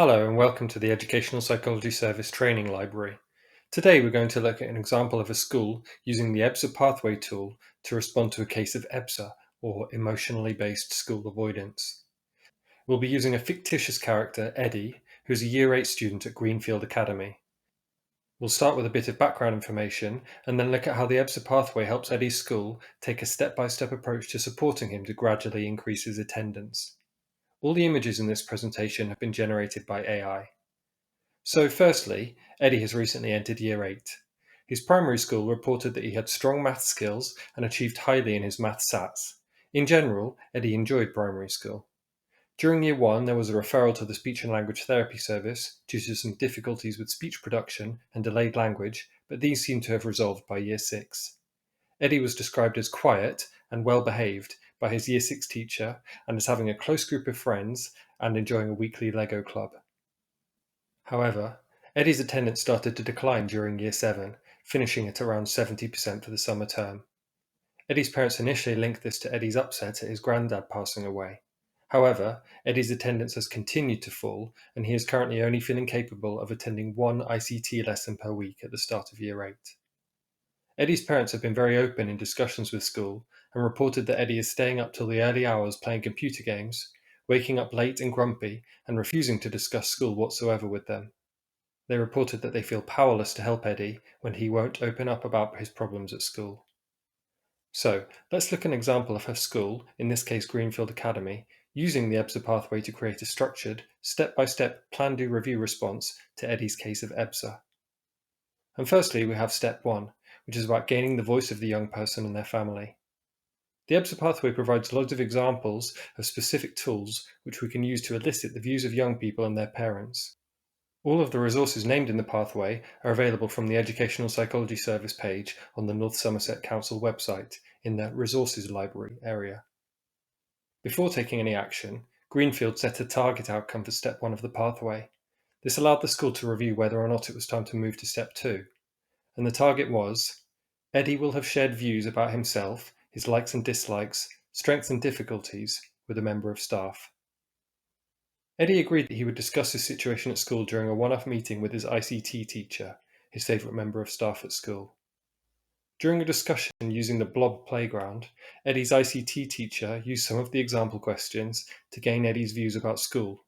Hello and welcome to the Educational Psychology Service Training Library. Today we're going to look at an example of a school using the EBSA Pathway tool to respond to a case of EBSA, or Emotionally Based School Avoidance. We'll be using a fictitious character, Eddie, who's a Year 8 student at Greenfield Academy. We'll start with a bit of background information and then look at how the EBSA Pathway helps Eddie's school take a step-by-step approach to supporting him to gradually increase his attendance. All the images in this presentation have been generated by AI. So firstly, Eddie has recently entered Year 8. His primary school reported that he had strong maths skills and achieved highly in his maths SATs. In general, Eddie enjoyed primary school. During Year 1, there was a referral to the Speech and Language Therapy Service due to some difficulties with speech production and delayed language, but these seem to have resolved by Year 6. Eddie was described as quiet and well-behaved by his Year 6 teacher and as having a close group of friends and enjoying a weekly Lego club. However, Eddie's attendance started to decline during Year 7, finishing at around 70% for the summer term. Eddie's parents initially linked this to Eddie's upset at his granddad passing away. However, Eddie's attendance has continued to fall, and he is currently only feeling capable of attending one ICT lesson per week at the start of Year 8. Eddie's parents have been very open in discussions with school and reported that Eddie is staying up till the early hours playing computer games, waking up late and grumpy, and refusing to discuss school whatsoever with them. They reported that they feel powerless to help Eddie when he won't open up about his problems at school. So, let's look at an example of her school, in this case Greenfield Academy, using the EBSA pathway to create a structured, step-by-step plan-do-review response to Eddie's case of EBSA. And firstly, we have step 1, which is about gaining the voice of the young person and their family. The EBSA pathway provides loads of examples of specific tools which we can use to elicit the views of young people and their parents. All of the resources named in the pathway are available from the Educational Psychology Service page on the North Somerset Council website in the Resources Library area. Before taking any action, Greenfield set a target outcome for step 1 of the pathway. This allowed the school to review whether or not it was time to move to step 2. And the target was, Eddie will have shared views about himself, his likes and dislikes, strengths and difficulties with a member of staff. Eddie agreed that he would discuss his situation at school during a one-off meeting with his ICT teacher, his favourite member of staff at school. During a discussion using the Blob playground, Eddie's ICT teacher used some of the example questions to gain Eddie's views about school.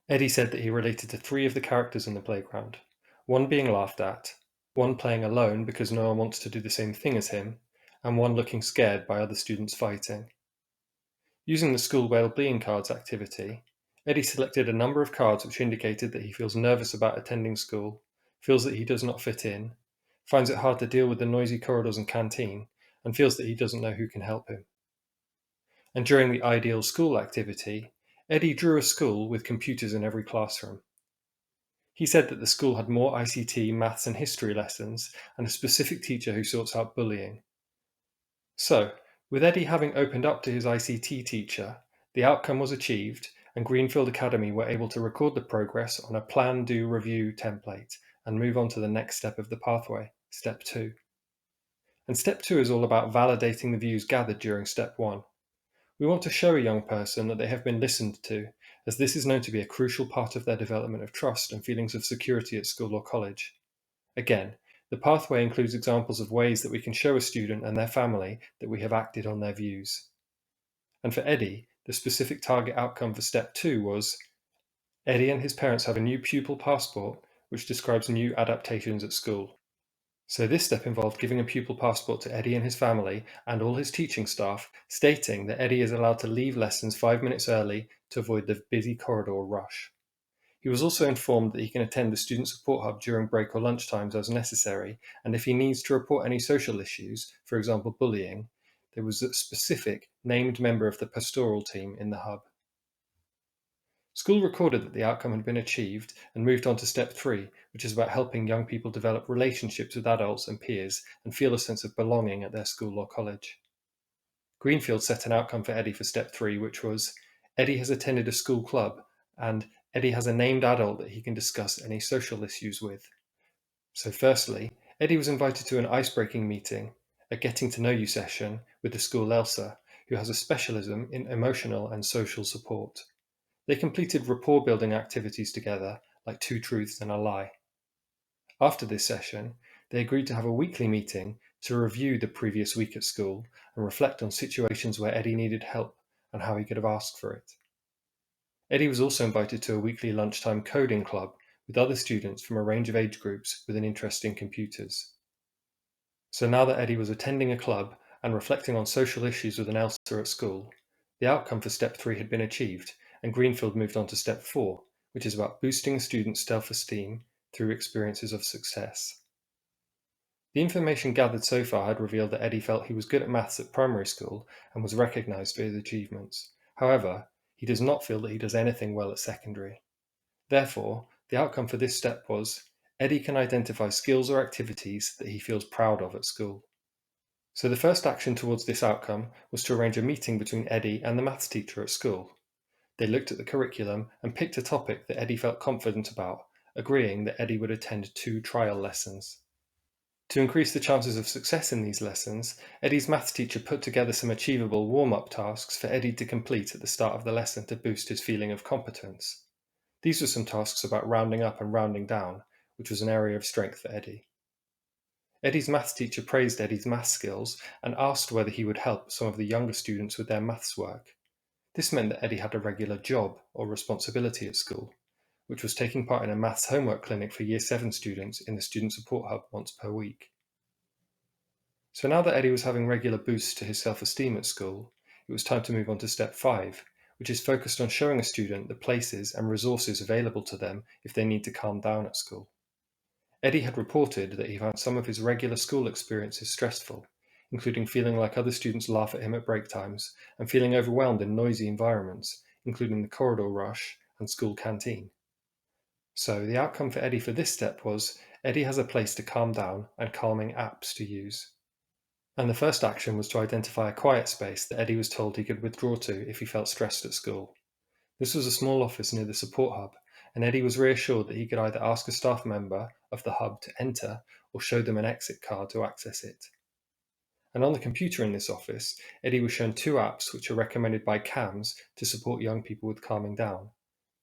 Eddie said that he related to 3 of the characters in the playground, one being laughed at, one playing alone because no one wants to do the same thing as him, and one looking scared by other students fighting. Using the school well-being cards activity, Eddie selected a number of cards which indicated that he feels nervous about attending school, feels that he does not fit in, finds it hard to deal with the noisy corridors and canteen, and feels that he doesn't know who can help him. And during the ideal school activity, Eddie drew a school with computers in every classroom. He said that the school had more ICT, maths and history lessons, and a specific teacher who sorts out bullying. So, with Eddie having opened up to his ICT teacher, the outcome was achieved, and Greenfield Academy were able to record the progress on a plan, do, review template and move on to the next step of the pathway, step 2. And step 2 is all about validating the views gathered during step 1. We want to show a young person that they have been listened to, as this is known to be a crucial part of their development of trust and feelings of security at school or college. Again, the pathway includes examples of ways that we can show a student and their family that we have acted on their views. And for Eddie, the specific target outcome for step 2 was, Eddie and his parents have a new pupil passport which describes new adaptations at school. So this step involved giving a pupil passport to Eddie and his family and all his teaching staff, stating that Eddie is allowed to leave lessons 5 minutes early to avoid the busy corridor rush. He was also informed that he can attend the Student Support Hub during break or lunch times as necessary, and if he needs to report any social issues, for example bullying, there was a specific named member of the pastoral team in the hub. School recorded that the outcome had been achieved and moved on to step 3, which is about helping young people develop relationships with adults and peers and feel a sense of belonging at their school or college. Greenfield set an outcome for Eddie for step 3, which was, Eddie has attended a school club and Eddie has a named adult that he can discuss any social issues with. So firstly, Eddie was invited to an ice-breaking meeting, a getting to know you session with the school ELSA, who has a specialism in emotional and social support. They completed rapport-building activities together, like 2 truths and a lie. After this session, they agreed to have a weekly meeting to review the previous week at school and reflect on situations where Eddie needed help and how he could have asked for it. Eddie was also invited to a weekly lunchtime coding club with other students from a range of age groups with an interest in computers. So now that Eddie was attending a club and reflecting on social issues with an ELSA at school, the outcome for Step 3 had been achieved, and Greenfield moved on to Step 4, which is about boosting a student's self-esteem through experiences of success. The information gathered so far had revealed that Eddie felt he was good at maths at primary school and was recognised for his achievements. However, he does not feel that he does anything well at secondary. Therefore, the outcome for this step was Eddie can identify skills or activities that he feels proud of at school. So the first action towards this outcome was to arrange a meeting between Eddie and the maths teacher at school. They looked at the curriculum and picked a topic that Eddie felt confident about, agreeing that Eddie would attend 2 trial lessons. To increase the chances of success in these lessons, Eddie's maths teacher put together some achievable warm-up tasks for Eddie to complete at the start of the lesson to boost his feeling of competence. These were some tasks about rounding up and rounding down, which was an area of strength for Eddie. Eddie's maths teacher praised Eddie's maths skills and asked whether he would help some of the younger students with their maths work. This meant that Eddie had a regular job or responsibility at school, which was taking part in a maths homework clinic for Year 7 students in the Student Support Hub once per week. So now that Eddie was having regular boosts to his self-esteem at school, it was time to move on to Step 5, which is focused on showing a student the places and resources available to them if they need to calm down at school. Eddie had reported that he found some of his regular school experiences stressful, including feeling like other students laugh at him at break times and feeling overwhelmed in noisy environments, including the corridor rush and school canteen. So the outcome for Eddie for this step was Eddie has a place to calm down and calming apps to use. And the first action was to identify a quiet space that Eddie was told he could withdraw to if he felt stressed at school. This was a small office near the support hub, and Eddie was reassured that he could either ask a staff member of the hub to enter or show them an exit card to access it. And on the computer in this office, Eddie was shown 2 apps which are recommended by CAMS to support young people with calming down.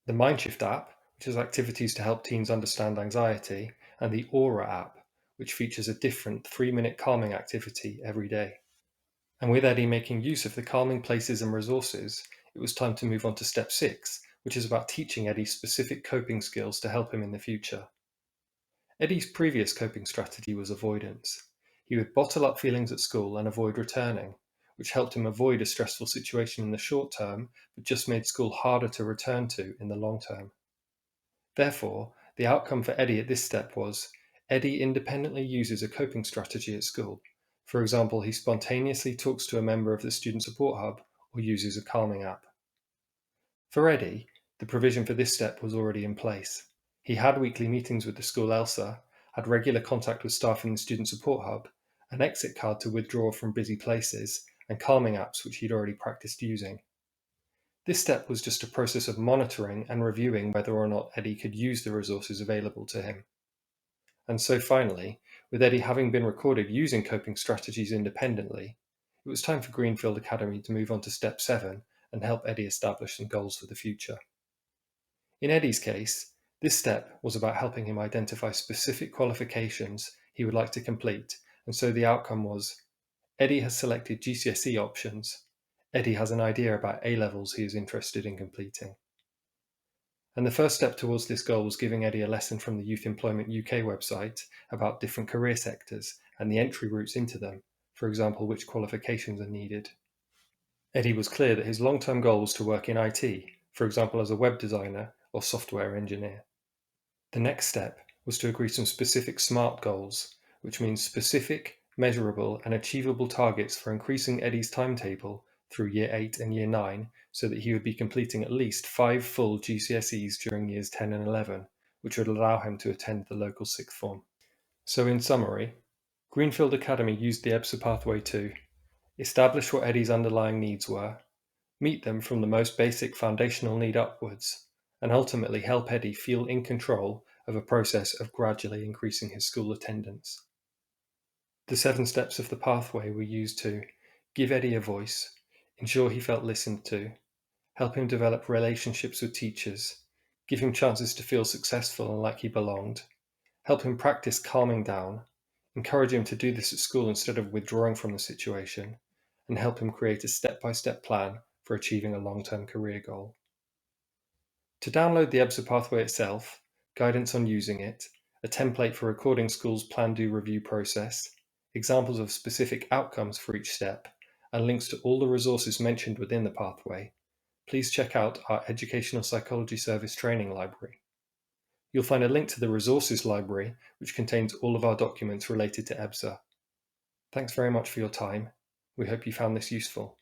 The Mindshift app, which has activities to help teens understand anxiety, and the Aura app, which features a different 3-minute calming activity every day. And with Eddie making use of the calming places and resources, it was time to move on to Step 6, which is about teaching Eddie specific coping skills to help him in the future. Eddie's previous coping strategy was avoidance. He would bottle up feelings at school and avoid returning, which helped him avoid a stressful situation in the short term, but just made school harder to return to in the long term. Therefore, the outcome for Eddie at this step was Eddie independently uses a coping strategy at school. For example, he spontaneously talks to a member of the Student Support Hub or uses a calming app. For Eddie, the provision for this step was already in place. He had weekly meetings with the school ELSA, had regular contact with staff in the Student Support Hub, an exit card to withdraw from busy places, and calming apps which he'd already practiced using. This step was just a process of monitoring and reviewing whether or not Eddie could use the resources available to him. And so finally, with Eddie having been recorded using coping strategies independently, it was time for Greenfield Academy to move on to Step 7 and help Eddie establish some goals for the future. In Eddie's case, this step was about helping him identify specific qualifications he would like to complete, and so the outcome was Eddie has selected GCSE options. Eddie has an idea about A-levels he is interested in completing. And the first step towards this goal was giving Eddie a lesson from the Youth Employment UK website about different career sectors and the entry routes into them, for example, which qualifications are needed. Eddie was clear that his long-term goal was to work in IT, for example as a web designer or software engineer. The next step was to agree some specific SMART goals, which means specific, measurable and achievable targets for increasing Eddie's timetable through Year 8 and Year 9 so that he would be completing at least 5 full GCSEs during Years 10 and 11, which would allow him to attend the local sixth form. So in summary, Greenfield Academy used the EBSA pathway to establish what Eddie's underlying needs were, meet them from the most basic foundational need upwards, and ultimately help Eddie feel in control of a process of gradually increasing his school attendance. The 7 steps of the pathway were used to give Eddie a voice, ensure he felt listened to, help him develop relationships with teachers, give him chances to feel successful and like he belonged, help him practice calming down, encourage him to do this at school instead of withdrawing from the situation, and help him create a step-by-step plan for achieving a long-term career goal. To download the EBSA pathway itself, guidance on using it, a template for recording school's plan-do-review process, examples of specific outcomes for each step, and links to all the resources mentioned within the pathway, please check out our Educational Psychology Service training library. You'll find a link to the resources library, which contains all of our documents related to EBSA. Thanks very much for your time. We hope you found this useful.